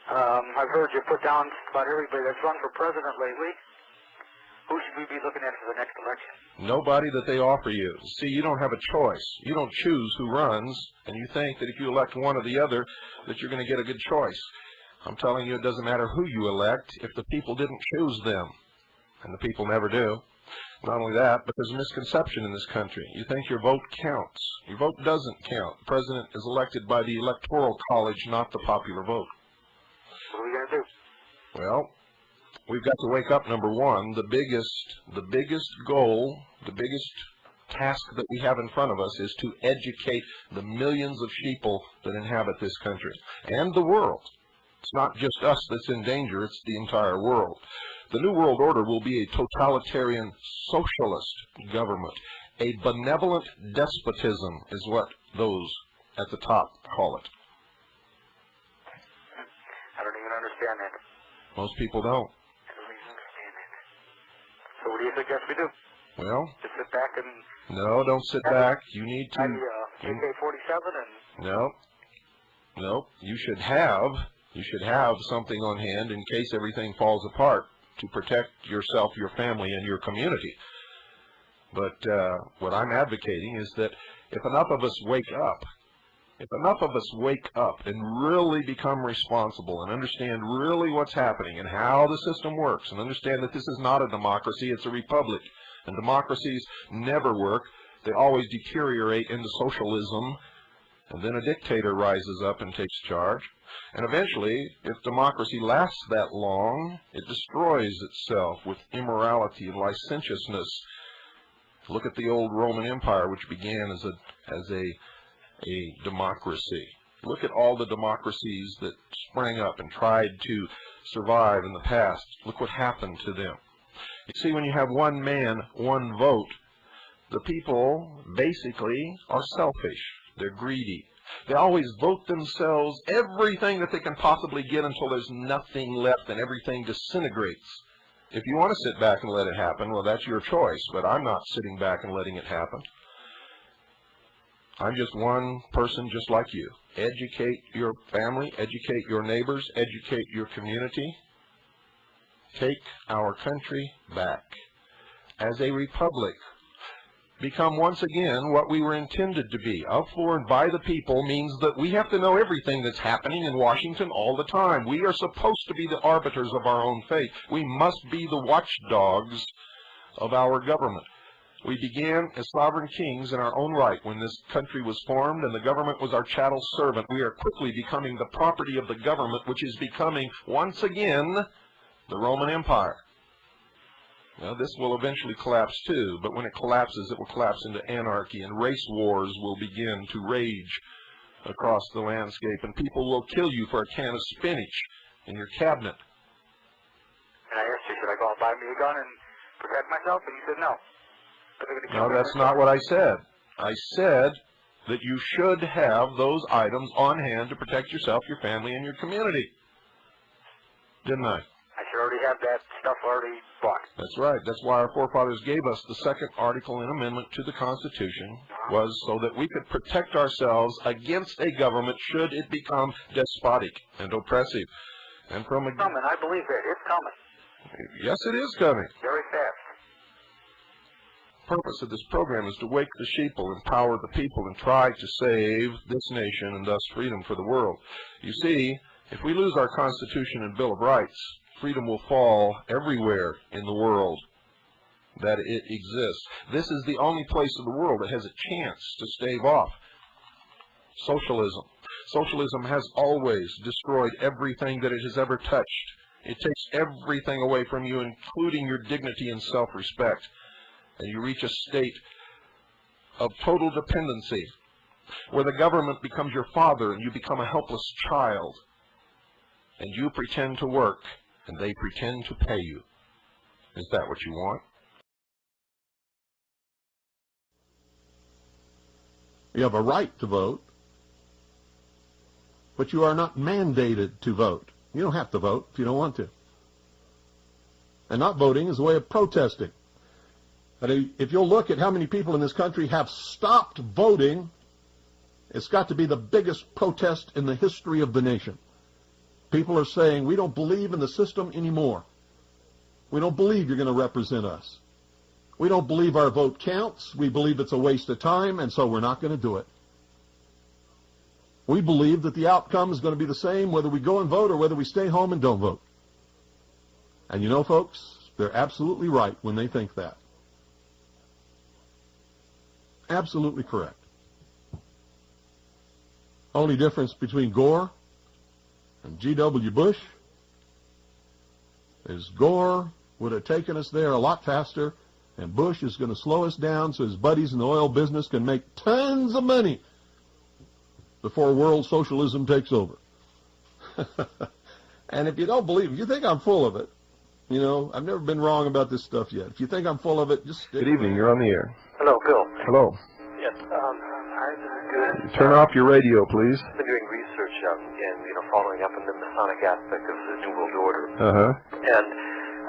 I've heard you put down just about everybody that's run for president lately. Who should we be looking at for the next election? Nobody that they offer you. See, you don't have a choice. You don't choose who runs, and you think that if you elect one or the other, that you're going to get a good choice. I'm telling you, it doesn't matter who you elect if the people didn't choose them, and the people never do. Not only that, but there's a misconception in this country. You think your vote counts. Your vote doesn't count. The president is elected by the Electoral College, not the popular vote. What are we going to do? Well, we've got to wake up, number one. The biggest goal, the biggest task that we have in front of us is to educate the millions of sheeple that inhabit this country and the world. It's not just us that's in danger, it's the entire world. The New World Order will be a totalitarian socialist government. A benevolent despotism is what those at the top call it. I don't even understand that. Most people don't. I don't even understand that. So what do you suggest we do? Well, just sit back and... No, don't sit back. You need to... AK-47 and... No. You should have something on hand in case everything falls apart to protect yourself, your family, and your community. But what I'm advocating is that if enough of us wake up, and really become responsible and understand really what's happening and how the system works and understand that this is not a democracy, it's a republic, and democracies never work, they always deteriorate into socialism, and then a dictator rises up and takes charge. And eventually, if democracy lasts that long, it destroys itself with immorality and licentiousness. Look at the old Roman Empire, which began as a democracy. Look at all the democracies that sprang up and tried to survive in the past. Look what happened to them. You see, when you have one man, one vote, the people basically are selfish. They're greedy. They always vote themselves everything that they can possibly get until there's nothing left and everything disintegrates. If you want to sit back and let it happen, well, that's your choice, but I'm not sitting back and letting it happen. I'm just one person just like you. Educate your family, educate your neighbors, educate your community. Take our country back. As a republic, become once again what we were intended to be. Of, for, and by the people means that we have to know everything that's happening in Washington all the time. We are supposed to be the arbiters of our own fate. We must be the watchdogs of our government. We began as sovereign kings in our own right when this country was formed, and the government was our chattel servant. We are quickly becoming the property of the government, which is becoming, once again, the Roman Empire. Now, this will eventually collapse too, but when it collapses, it will collapse into anarchy, and race wars will begin to rage across the landscape, and people will kill you for a can of spinach in your cabinet. And I asked you, should I go and buy me a gun and protect myself? And you said no. No, that's not what I said. I said that you should have those items on hand to protect yourself, your family, and your community. Didn't I? I should already have that stuff already bought. That's right. That's why our forefathers gave us the second article and amendment to the Constitution, was so that we could protect ourselves against a government should it become despotic and oppressive. And from It's coming. I believe it. It's coming. Yes, it is coming. Very fast. The purpose of this program is to wake the sheeple, empower the people, and try to save this nation and thus freedom for the world. You see, if we lose our Constitution and Bill of Rights, freedom will fall everywhere in the world that it exists. This is the only place in the world that has a chance to stave off socialism. Socialism has always destroyed everything that it has ever touched. It takes everything away from you, including your dignity and self-respect. And you reach a state of total dependency, where the government becomes your father and you become a helpless child. And you pretend to work, and they pretend to pay you. Is that what you want? You have a right to vote, but you are not mandated to vote. You don't have to vote if you don't want to. And not voting is a way of protesting. But if you'll look at how many people in this country have stopped voting, it's got to be the biggest protest in the history of the nation. People are saying, we don't believe in the system anymore. We don't believe you're going to represent us. We don't believe our vote counts. We believe it's a waste of time, and so we're not going to do it. We believe that the outcome is going to be the same whether we go and vote or whether we stay home and don't vote. And you know, folks, they're absolutely right when they think that. Absolutely correct. Only difference between Gore and G.W. Bush is Gore would have taken us there a lot faster, and Bush is going to slow us down so his buddies in the oil business can make tons of money before world socialism takes over. And if you don't believe it, you think I'm full of it. You know, I've never been wrong about this stuff yet. If you think I'm full of it, just stick. Good evening. You're on the air. Hello, Bill. Hello. Yes. Good. Turn off your radio, please. I've been doing research and following up on the Masonic aspect of the New World Order. And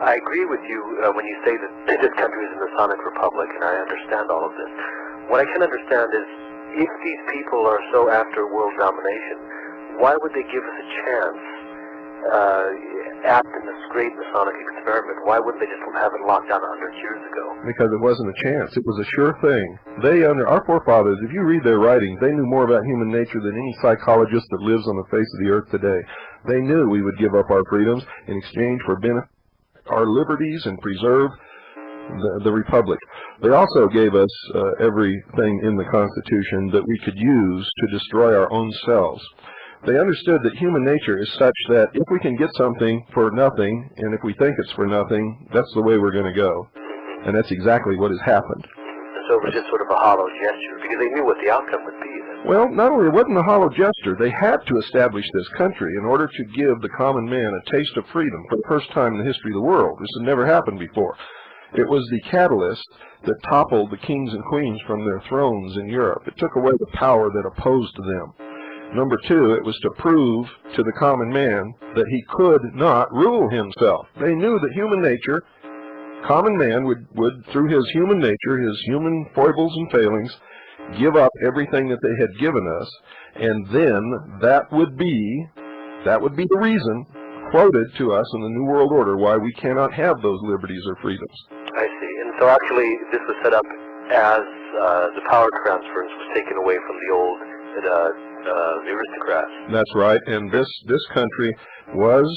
I agree with you when you say that this country is a Masonic republic, and I understand all of this. What I can understand is, if these people are so after world domination, why would they give us a chance in this great Masonic experiment? Why wouldn't they just have it locked down 100 years ago? Because it wasn't a chance. It was a sure thing. Our forefathers, if you read their writings, they knew more about human nature than any psychologist that lives on the face of the earth today. They knew we would give up our freedoms in exchange for our liberties and preserve the Republic. They also gave us everything in the Constitution that we could use to destroy our own selves. They understood that human nature is such that if we can get something for nothing, and if we think it's for nothing, that's the way we're going to go. And that's exactly what has happened. So it was just sort of a hollow gesture, because they knew what the outcome would be. Well, not only it wasn't a hollow gesture, they had to establish this country in order to give the common man a taste of freedom for the first time in the history of the world. This had never happened before. It was the catalyst that toppled the kings and queens from their thrones in Europe. It took away the power that opposed them. Number two, it was to prove to the common man that he could not rule himself. They knew that human nature, common man would through his human nature, his human foibles and failings, give up everything that they had given us, and then that would be the reason quoted to us in the New World Order why we cannot have those liberties or freedoms. I see. And so actually this was set up as the power transference was taken away from the old the aristocrats. That's right, and this country was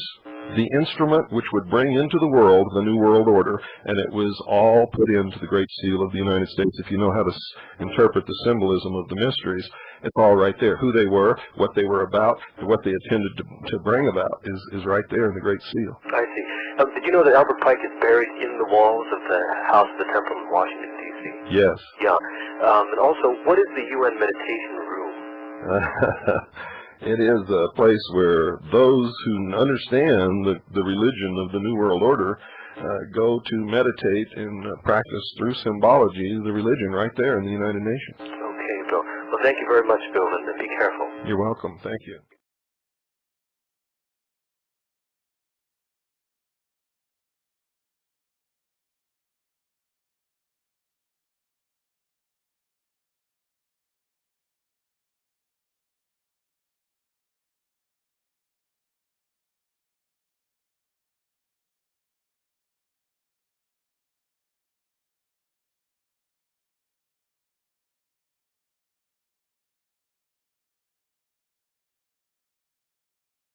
the instrument which would bring into the world the New World Order, and it was all put into the Great Seal of the United States. If you know how to interpret the symbolism of the mysteries, it's all right there. Who they were, what they were about, what they intended to bring about is right there in the Great Seal. I see. Did you know that Albert Pike is buried in the walls of the House of the Temple in Washington, D.C.? Yes. Yeah. And also, what is the UN meditation room? It is a place where those who understand the religion of the New World Order go to meditate and practice through symbology the religion right there in the United Nations. Okay, Bill. Well, thank you very much, Bill, and be careful. You're welcome. Thank you.